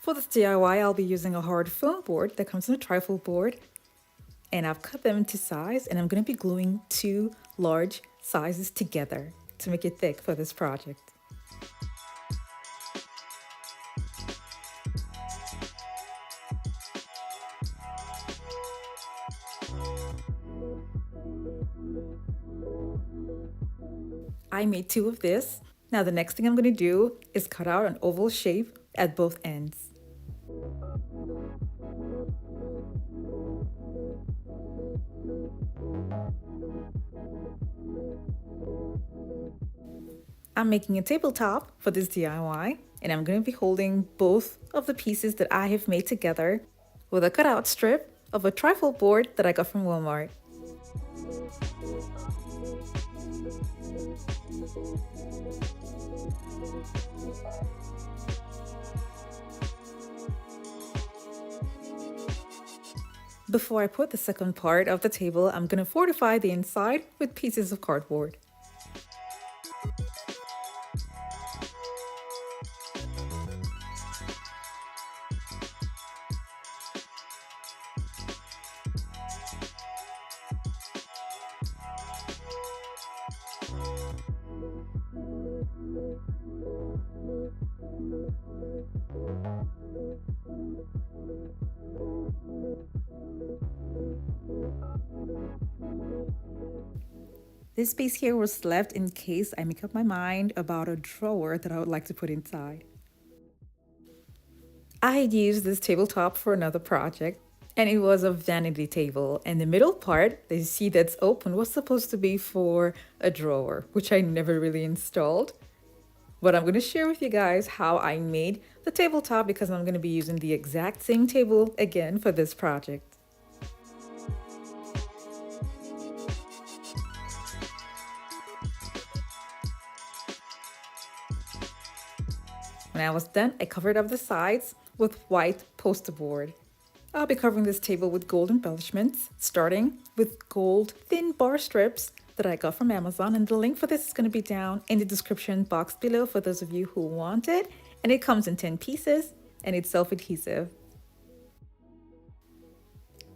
For this DIY, I'll be using a hard foam board that comes in a trifold board, and I've cut them into size, and I'm going to be gluing two large sizes together to make it thick for this project. I made two of this. Now the next thing I'm going to do is cut out an oval shape at both ends. I'm making a tabletop for this DIY, and I'm going to be holding both of the pieces that I have made together with a cutout strip of a trifold board that I got from Walmart. Before I put the second part of the table, I'm going to fortify the inside with pieces of cardboard. This space here was left in case I make up my mind about a drawer that I would like to put inside. I had used this tabletop for another project, and it was a vanity table, and the middle part that you see that's open was supposed to be for a drawer, which I never really installed. But I'm going to share with you guys how I made the tabletop because I'm going to be using the exact same table again for this project. When I was done, I covered up the sides with white poster board. I'll be covering this table with gold embellishments, starting with gold thin bar strips that I got from Amazon, and the link for this is going to be down in the description box below for those of you who want it. And it comes in 10 pieces and it's self-adhesive.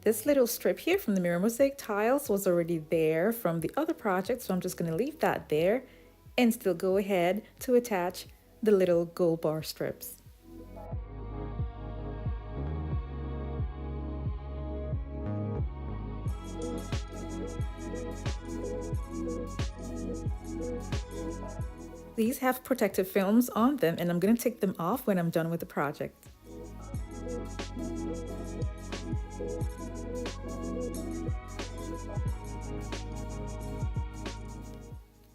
This little strip here from the mirror mosaic tiles was already there from the other project, so I'm just going to leave that there and still go ahead to attach the little gold bar strips. These have protective films on them, and I'm going to take them off when I'm done with the project.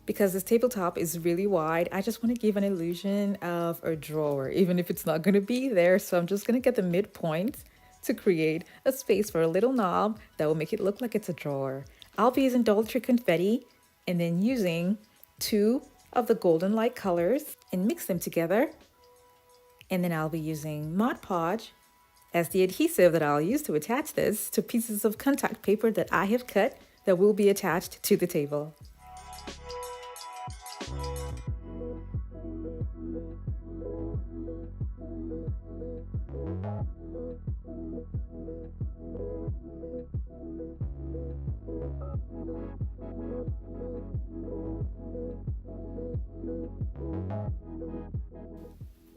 Because this tabletop is really wide, I just want to give an illusion of a drawer, even if it's not going to be there. So I'm just going to get the midpoint to create a space for a little knob that will make it look like it's a drawer. I'll be using Dollar Tree confetti and then using two of the golden light colors and mix them together. And then I'll be using Mod Podge as the adhesive that I'll use to attach this to pieces of contact paper that I have cut that will be attached to the table.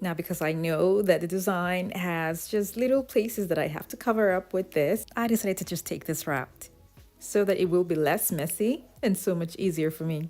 Now, because I know that the design has just little places that I have to cover up with this, I decided to just take this route so that it will be less messy and so much easier for me.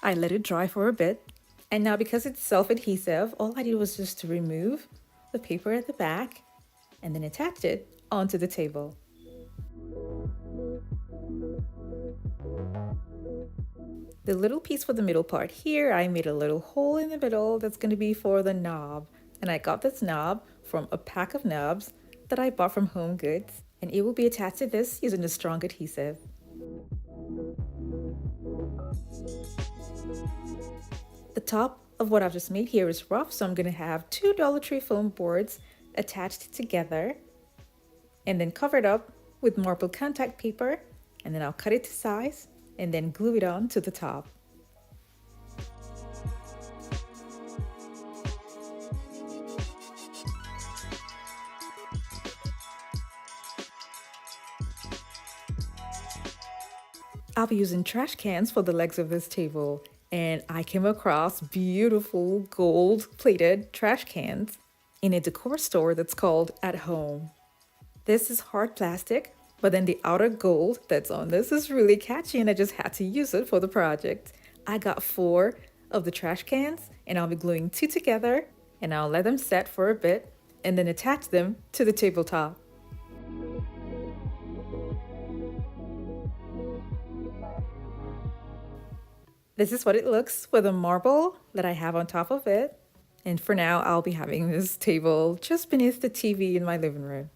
I let it dry for a bit, and now because it's self-adhesive, all I did was just to remove the paper at the back and then attach it onto the table. The little piece for the middle part here, I made a little hole in the middle that's going to be for the knob, and I got this knob from a pack of knobs that I bought from Home Goods, and it will be attached to this using a strong adhesive. The top of what I've just made here is rough, so I'm going to have two Dollar Tree foam boards attached together and then covered up with marble contact paper, and then I'll cut it to size and then glue it on to the top. I'll be using trash cans for the legs of this table, and I came across beautiful gold-plated trash cans in a decor store that's called At Home. This is hard plastic, but then the outer gold that's on this is really catchy, and I just had to use it for the project. I got 4 of the trash cans, and I'll be gluing 2 together, and I'll let them set for a bit and then attach them to the tabletop. This is what it looks with the marble that I have on top of it. And for now, I'll be having this table just beneath the TV in my living room.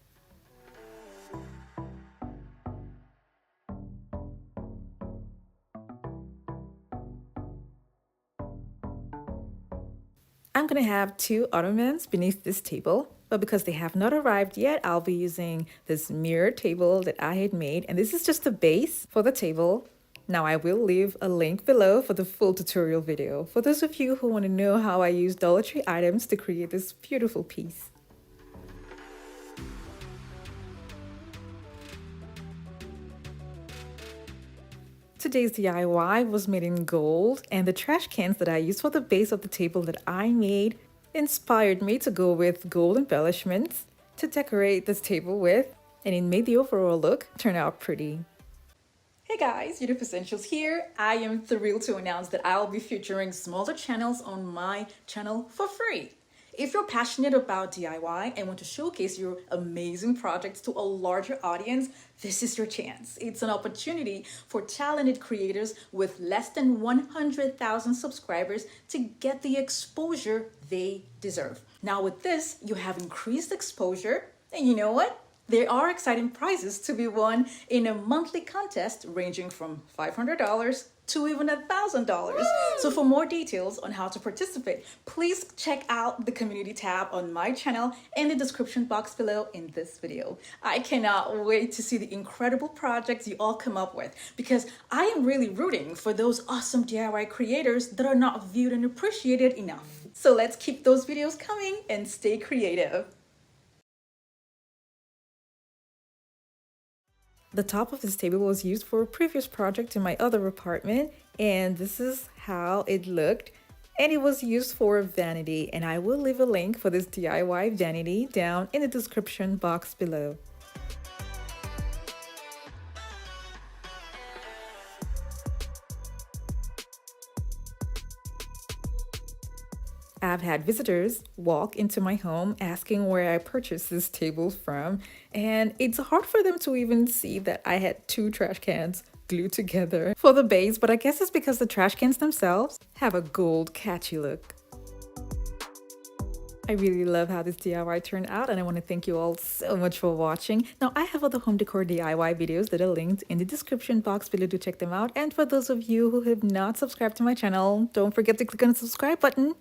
I'm gonna have 2 ottomans beneath this table, but because they have not arrived yet, I'll be using this mirror table that I had made, and this is just the base for the table. Now I will leave a link below for the full tutorial video for those of you who want to know how I use Dollar Tree items to create this beautiful piece. Today's DIY was made in gold, and the trash cans that I used for the base of the table that I made inspired me to go with gold embellishments to decorate this table with, and it made the overall look turn out pretty. Hey guys, Uniqueness Essentials here. I am thrilled to announce that I'll be featuring smaller channels on my channel for free. If you're passionate about DIY and want to showcase your amazing projects to a larger audience, this is your chance. It's an opportunity for talented creators with less than 100,000 subscribers to get the exposure they deserve. Now with this, you have increased exposure, and you know what? There are exciting prizes to be won in a monthly contest ranging from $500 to even $1,000. So for more details on how to participate, please check out the community tab on my channel in the description box below in this video. I cannot wait to see the incredible projects you all come up with, because I am really rooting for those awesome DIY creators that are not viewed and appreciated enough. So let's keep those videos coming and stay creative. The top of this table was used for a previous project in my other apartment, and this is how it looked. And it was used for a vanity, and I will leave a link for this DIY vanity down in the description box below. I've had visitors walk into my home asking where I purchased this table from, and it's hard for them to even see that I had 2 trash cans glued together for the base, but I guess it's because the trash cans themselves have a gold catchy look. I really love how this DIY turned out, and I want to thank you all so much for watching. Now, I have other home decor DIY videos that are linked in the description box below to check them out. And for those of you who have not subscribed to my channel, don't forget to click on the subscribe button